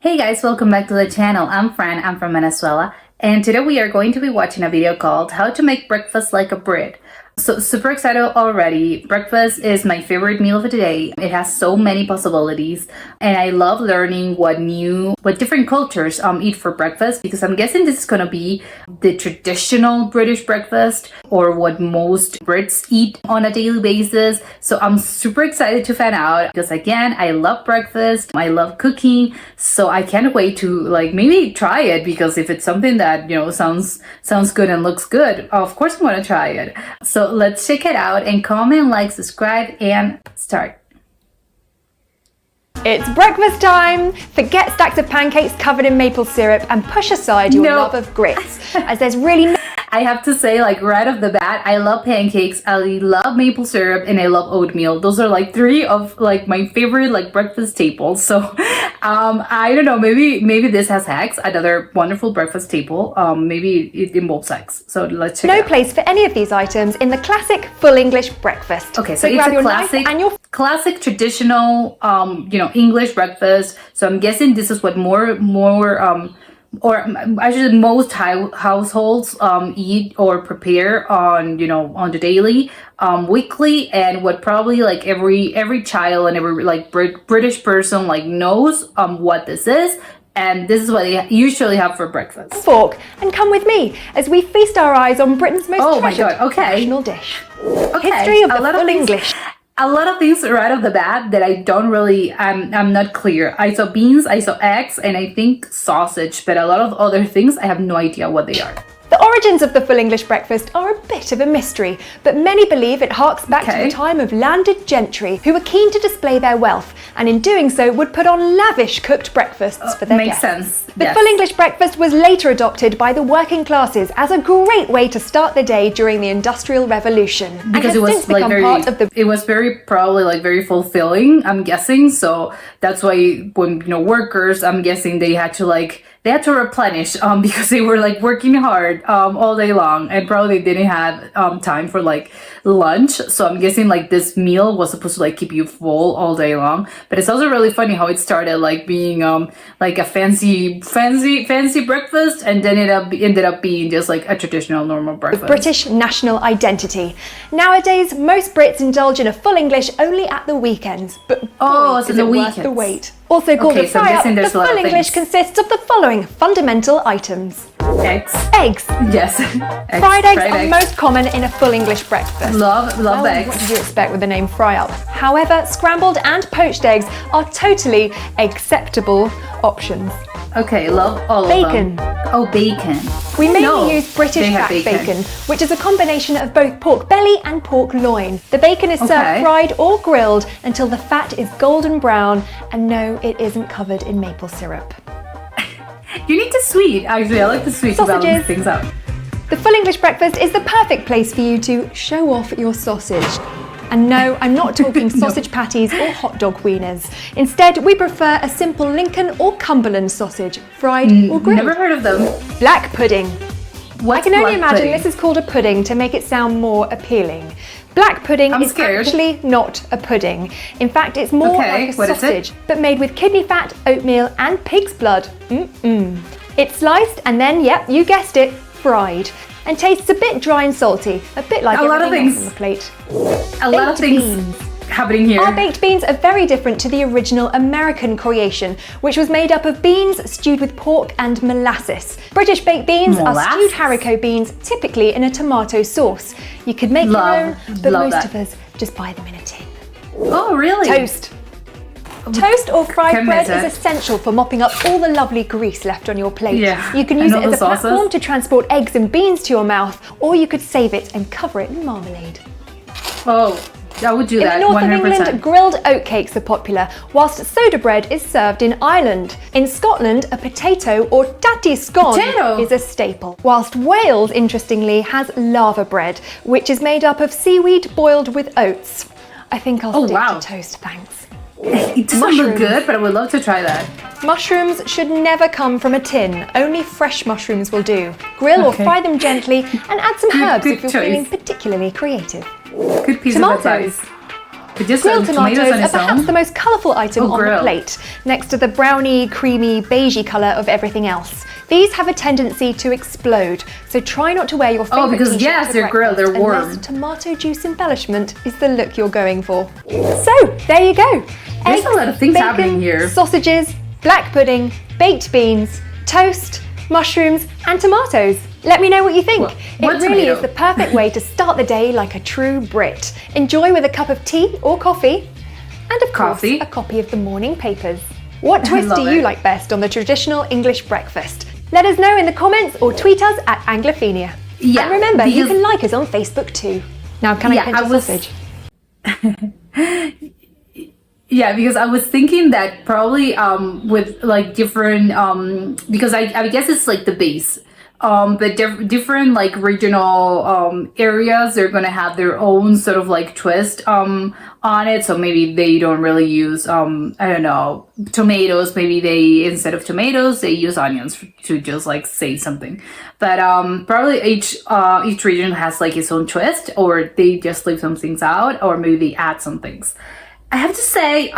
Hey guys, welcome back to the channel. I'm Fran, I'm from Venezuela, and today we are going to be watching a video called How to Make Breakfast Like a Brit. So super excited already. Breakfast is my favorite meal of the day. It has so many possibilities and I love learning what different cultures eat for breakfast, because I'm guessing this is gonna be the traditional British breakfast or what most Brits eat on a daily basis. So I'm super excited to find out, because again, I love breakfast, I love cooking, so I can't wait to maybe try it, because if it's something that sounds good and looks good, of course I'm gonna try it. So let's check it out and comment, like, subscribe, and start. It's breakfast time! Forget stacks of pancakes covered in maple syrup and push aside your love of grits, as there's really no... I have to say, right off the bat, I love pancakes, I love maple syrup, and I love oatmeal. Those are three of my favorite breakfast staples. So I don't know, maybe this has eggs, another wonderful breakfast staple. Maybe it involves eggs. So let's check it out. No place for any of these items in the classic full English breakfast. Okay, so it's grab a your classic knife and your classic traditional English breakfast. So I'm guessing this is what or actually most households eat or prepare on the daily, weekly, and what probably every child and every British person knows what this is, and this is what they usually have for breakfast. Fork and come with me as we feast our eyes on Britain's most treasured national dish. Okay. History of the full English. A lot of things right off the bat that I don't really, I'm not clear. I saw beans, I saw eggs, and I think sausage, but a lot of other things, I have no idea what they are. The origins of the full English breakfast are a bit of a mystery, but many believe it harks back to the time of landed gentry who were keen to display their wealth, and in doing so would put on lavish cooked breakfasts for their guests. Makes sense. The full English breakfast was later adopted by the working classes as a great way to start the day during the Industrial Revolution, because it was probably very fulfilling, I'm guessing. So that's why when workers, I'm guessing they had to replenish because they were working hard all day long, and probably didn't have time for lunch. So I'm guessing this meal was supposed to keep you full all day long. But it's also really funny how it started being a fancy breakfast, and then it ended up being just a traditional normal breakfast. British national identity. Nowadays, most Brits indulge in a full English only at the weekends, but so is the it weekends. Worth the wait. Also called a fry-up, the full English consists of the following fundamental items. Eggs. Eggs. Yes. Fried eggs are most common in a full English breakfast. Love eggs. What did you expect with the name fry-up? However, scrambled and poached eggs are totally acceptable options. Okay, love all bacon. of them. Oh, bacon. We mainly use British fat bacon, which is a combination of both pork belly and pork loin. The bacon is served fried or grilled until the fat is golden brown, and no, it isn't covered in maple syrup. You need the sweet. Actually, I like the sweet to balance things out. The full English breakfast is the perfect place for you to show off your sausage. And no, I'm not talking sausage patties or hot dog wieners. Instead, we prefer a simple Lincoln or Cumberland sausage, fried or grilled. Never heard of them. Black pudding. I can only imagine this is called a pudding to make it sound more appealing. Black pudding is actually not a pudding. In fact, it's more like a sausage, but made with kidney fat, oatmeal, and pig's blood. It's sliced and then, yep, you guessed it, fried, and tastes a bit dry and salty, a bit like everything else on the plate. A lot of things happening here. Our baked beans are very different to the original American creation, which was made up of beans stewed with pork and molasses. British baked beans are stewed haricot beans, typically in a tomato sauce. You could make your own, but most of us just buy them in a tin. Oh, really? Toast. Toast or fried bread is essential for mopping up all the lovely grease left on your plate. Yeah, you can use it as a platform to transport eggs and beans to your mouth, or you could save it and cover it in marmalade. Oh, I would do that. In the north 100%. of England, grilled oatcakes are popular, whilst soda bread is served in Ireland. In Scotland, a potato or tatty scone is a staple. Whilst Wales, interestingly, has lava bread, which is made up of seaweed boiled with oats. I think I'll stick to toast, thanks. It doesn't look good, but I would love to try that. Mushrooms should never come from a tin. Only fresh mushrooms will do. Grill or fry them gently and add some herbs if you're feeling particularly creative. Good piece of advice. but just grilled tomatoes tomatoes on are its perhaps own? the most colourful item on the grilled. plate, next to the browny, creamy, beigey colour of everything else. These have a tendency to explode, so try not to wear your favourite because t-shirt yes, to they're grilled, they're breakfast warm. unless tomato juice embellishment is the look you're going for. So, there you go. There's Eggs, a lot of things bacon, happening here. sausages, black pudding, baked beans, toast, mushrooms and tomatoes. Let me know what you think. What It really tomato? is the perfect way to start the day like a true Brit. Enjoy with a cup of tea or coffee. And of course, a copy of the morning papers. What twist do you like best on the traditional English breakfast? Let us know in the comments or tweet us at Anglophenia. Yeah, and remember, you can like us on Facebook too. Now, can I pinch a sausage? Yeah, because I was thinking that probably with like different because I guess it's like the base. But different like regional areas, they're gonna have their own sort of like twist on it. So maybe they don't really use I don't know, tomatoes. Maybe they, instead of tomatoes, they use onions to just like say something. But probably each region has like its own twist, or they just leave some things out, or maybe they add some things. I have to say,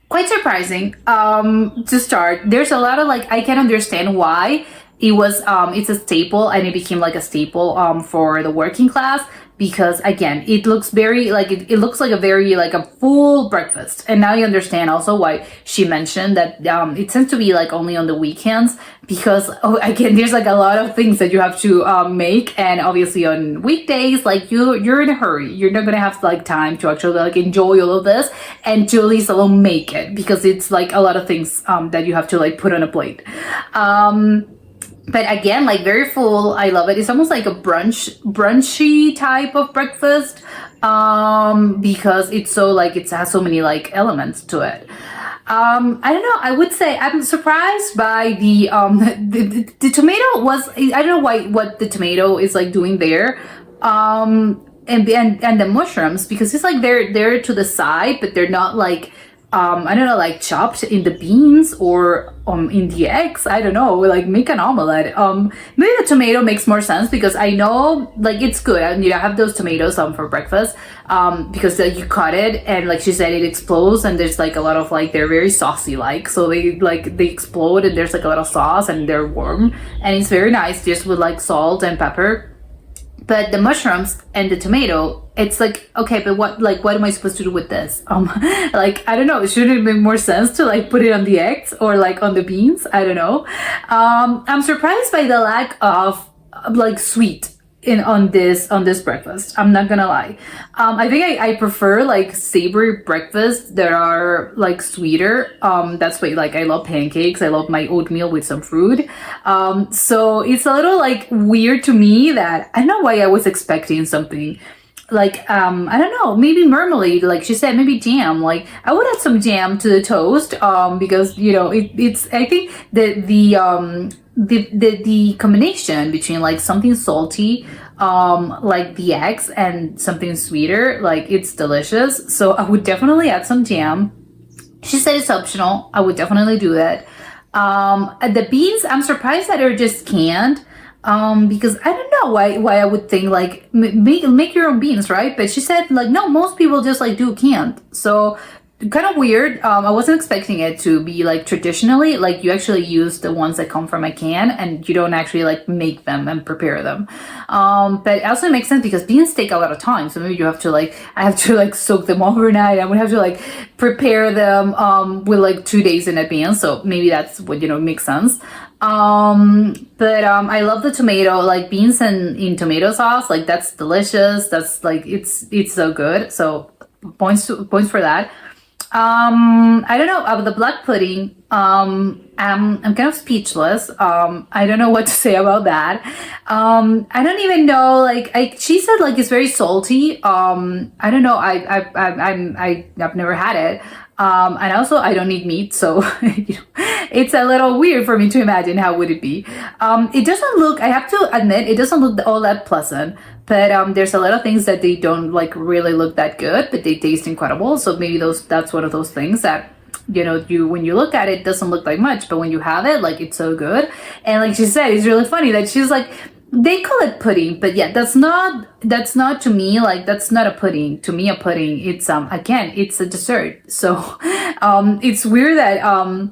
quite surprising to start. There's a lot of like, I can understand why it's a staple, and it became like a staple for the working class, because again, it looks very like it looks like a very like a full breakfast. And now you understand also why she mentioned that it tends to be like only on the weekends, because again, there's like a lot of things that you have to make, and obviously on weekdays, like you're in a hurry, you're not gonna have like time to actually like enjoy all of this and to at least alone make it, because it's like a lot of things that you have to like put on a plate. But again, like very full. I love it. It's almost like a brunchy type of breakfast, because it's so like it has so many like elements to it. I don't know. I would say I'm surprised by the tomato was. I don't know what the tomato is like doing there. And the mushrooms, because it's like they're to the side, but they're not like I don't know, like chopped in the beans or in the eggs. I don't know, like make an omelette. Maybe the tomato makes more sense, because I know like it's good. And I have those tomatoes for breakfast because you cut it, and like she said, it explodes, and there's like a lot of like, they're very saucy like, so they explode, and there's like a lot of sauce, and they're warm, and it's very nice just with like salt and pepper. But the mushrooms and the tomato, it's like, okay, but what am I supposed to do with this? Like, I don't know, shouldn't it make more sense to like put it on the eggs or like on the beans? I don't know. I'm surprised by the lack of like sweet on this breakfast. I'm not gonna lie. I think I prefer like savory breakfasts that are like sweeter. That's why like I love pancakes. I love my oatmeal with some fruit. So it's a little like weird to me that I don't know why I was expecting something like I don't know, maybe marmalade, like she said, maybe jam. Like I would add some jam to the toast because it's I think the combination between like something salty like the eggs and something sweeter, like it's delicious. So I would definitely add some jam. She said it's optional. I would definitely do that. The beans, I'm surprised that they're just canned. Because I don't know why I would think like make your own beans, right? But she said like no, most people just like do canned. So kind of weird. I wasn't expecting it to be like traditionally like you actually use the ones that come from a can, and you don't actually like make them and prepare them. But it also makes sense because beans take a lot of time, so maybe you have to like, I have to like soak them overnight. I would have to like prepare them with like 2 days in advance, so maybe that's what makes sense. But I love the tomato, like beans and in tomato sauce, like that's delicious. That's like it's so good. So points for that. I don't know about the black pudding. I'm kind of speechless. I don't know what to say about that. I don't even know. Like she said, like it's very salty. I don't know. I've never had it. And also I don't eat meat, so it's a little weird for me to imagine how would it be. It doesn't look, I have to admit, it doesn't look all that pleasant, but there's a lot of things that they don't like really look that good, but they taste incredible. So maybe that's one of those things that when you look at it, it doesn't look like much, but when you have it, like it's so good. And like she said, it's really funny that she's like, They call it pudding, but yeah, that's not to me, like, that's not a pudding. To me, a pudding, it's again, it's a dessert. So it's weird that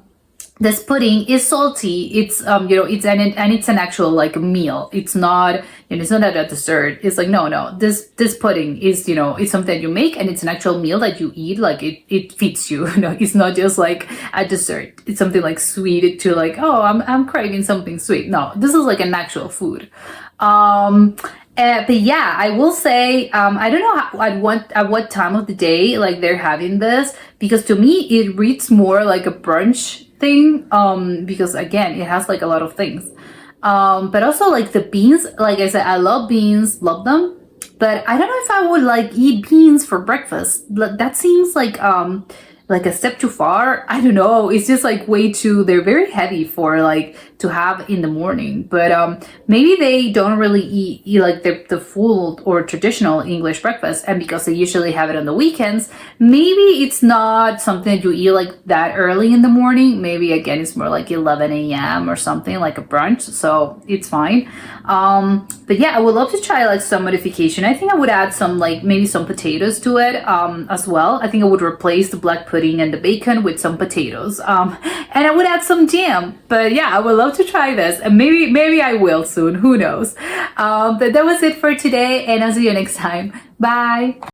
this pudding is salty. It's and it's an actual like meal. It's not, it's not a dessert. It's like, no, this pudding is, it's something that you make, and it's an actual meal that you eat. Like it feeds you. It's not just like a dessert. It's something like sweet to like, oh, I'm craving something sweet. No, this is like an actual food. But yeah, I will say, I don't know at what time of the day like they're having this, because to me it reads more like a brunch thing, because again, it has like a lot of things. But also like the beans, like I said, I love beans, love them, but I don't know if I would like eat beans for breakfast. That seems like a step too far. I don't know. It's just like way too, they're very heavy for like to have in the morning. But maybe they don't really eat like the full or traditional English breakfast, and because they usually have it on the weekends, maybe it's not something that you eat like that early in the morning. Maybe again, it's more like 11 a.m. or something, like a brunch, so it's fine. But yeah, I would love to try like some modification. I think I would add some, like maybe some potatoes to it as well. I think I would replace the black pudding and the bacon with some potatoes, and I would add some jam. But yeah, I would love to try this, and maybe I will soon, who knows. But that was it for today, and I'll see you next time. Bye.